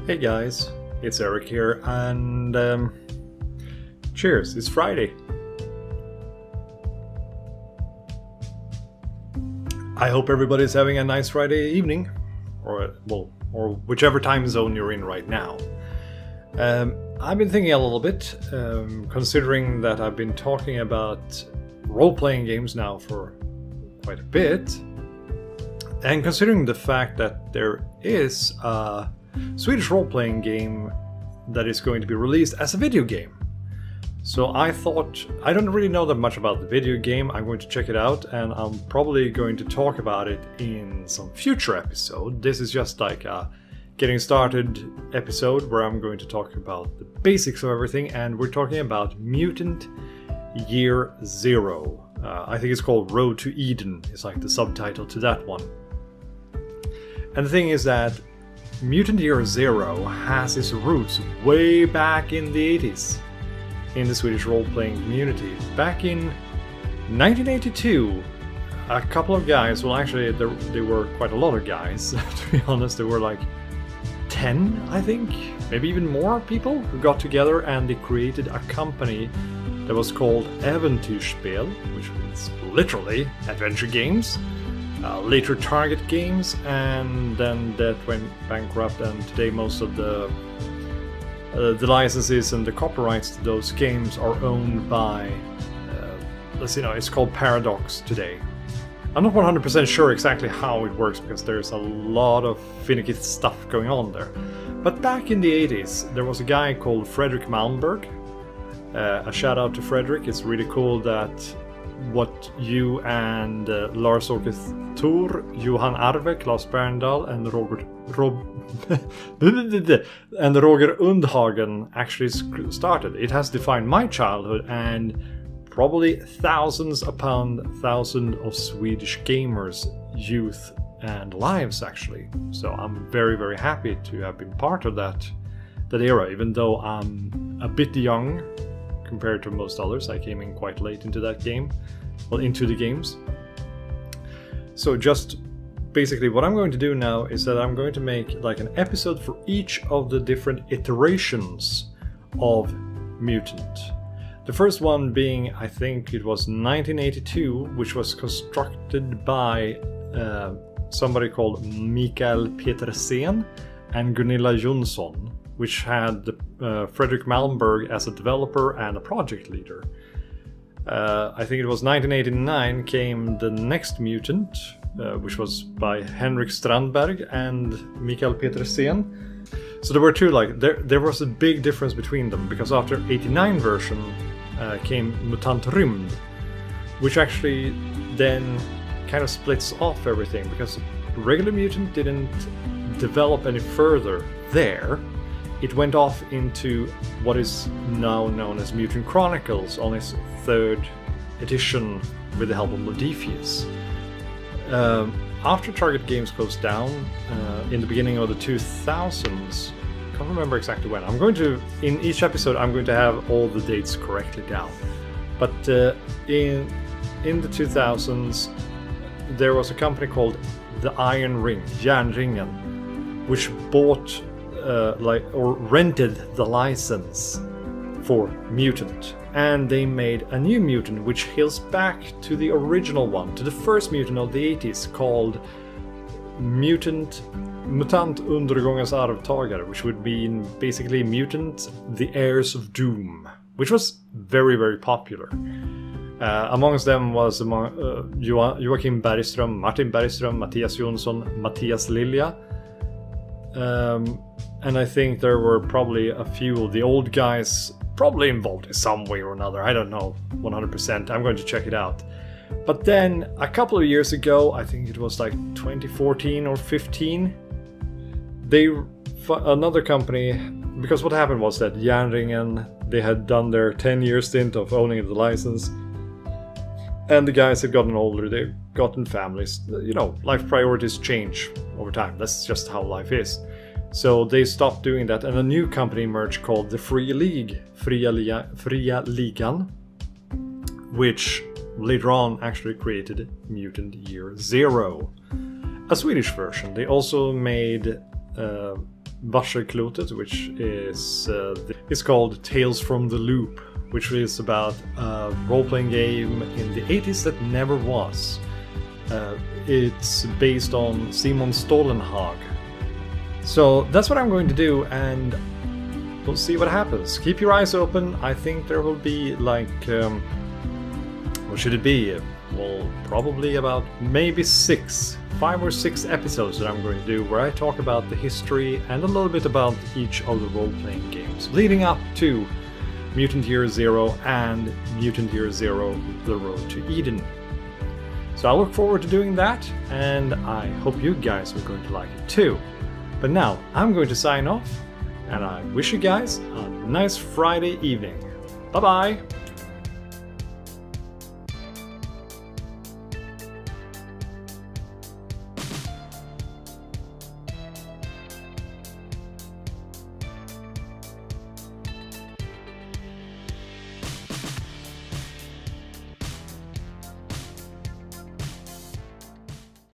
Hey guys, it's Eric here, and cheers, it's Friday. I hope everybody's having a nice Friday evening, or whichever time zone you're in right now. I've been thinking a little bit, considering that I've been talking about role-playing games now for quite a bit, and considering the fact that there is a Swedish role-playing game that is going to be released as a video game. So I thought, I don't really know that much about the video game. I'm going to check it out, and I'm probably going to talk about it in some future episode. This is just like a getting started episode where I'm going to talk about the basics of everything, and we're talking about Mutant Year Zero. I think it's called Road to Eden, is like the subtitle to that one. And the thing is that Mutant Year Zero has its roots way back in the 80s in the Swedish role-playing community. Back in 1982, a couple of guys, well actually there were quite a lot of guys, to be honest, there were like 10, I think, maybe even more people who got together and they created a company that was called Äventyrsspel, which means literally adventure games. Later Target Games, and then that went bankrupt, and today most of the licenses and the copyrights to those games are owned by, it's called Paradox today. I'm not 100% sure exactly how it works because there's a lot of finicky stuff going on there. But back in the 80s, there was a guy called Fredrik Malmberg. A shout out to Fredrik. It's really cool that what you and Lars-Åke Thor, Johan Arve, Claes Berndal, and Roger Undhagen actually started. It has defined my childhood and probably thousands upon thousands of Swedish gamers, youth, and lives actually. So I'm very, very happy to have been part of that era, even though I'm a bit young compared to most others. I came in quite late into that game, into the games. So just basically what I'm going to do now is that I'm going to make like an episode for each of the different iterations of Mutant. The first one being, I think it was 1982, which was constructed by somebody called Mikael Petersen and Gunilla Jonsson, which had Fredrik Malmberg as a developer and a project leader. I think it was 1989 came the next Mutant, which was by Henrik Strandberg and Mikael Petersen. So there were two, like there was a big difference between them, because after 89 version came Mutant Rymd, which actually then kind of splits off everything, because regular Mutant didn't develop any further there. It went off into what is now known as Mutant Chronicles on its third edition with the help of Modifius. After Target Games closed down in the beginning of the 2000s, I can't remember exactly when. In each episode, I'm going to have all the dates correctly down. But in the 2000s, there was a company called the Iron Ring, Järnringen, which bought or rented the license for Mutant, and they made a new Mutant which hails back to the original one, to the first Mutant of the 80s, called Mutant Undergångens Arvtagare, which would mean basically Mutant the Heirs of Doom, which was very, very popular. Amongst them was Joakim Bergström, Martin Bergström, Mattias Jonsson, Mattias Lilja. And I think there were probably a few of the old guys probably involved in some way or another. I don't know 100%. I'm going to check it out. But then a couple of years ago, I think it was like 2014 or 15, another company, because what happened was that Järnringen, they had done their 10-year stint of owning the license, and the guys had gotten older, they've gotten families. Life priorities change over time. That's just how life is. So they stopped doing that, and a new company emerged called the Fria Ligan, which later on actually created Mutant Year Zero, a Swedish version. They also made Wasserklotet, which is called Tales from the Loop, which is about a role-playing game in the 80s that never was. It's based on Simon Stålenhag. So that's what I'm going to do, and we'll see what happens. Keep your eyes open. I think there will be like... what should it be? Well, probably about maybe 5 or 6 episodes that I'm going to do where I talk about the history and a little bit about each of the role-playing games leading up to Mutant Year Zero and Mutant Year Zero The Road to Eden. So I look forward to doing that, and I hope you guys are going to like it too. But now I'm going to sign off, and I wish you guys a nice Friday evening. Bye bye!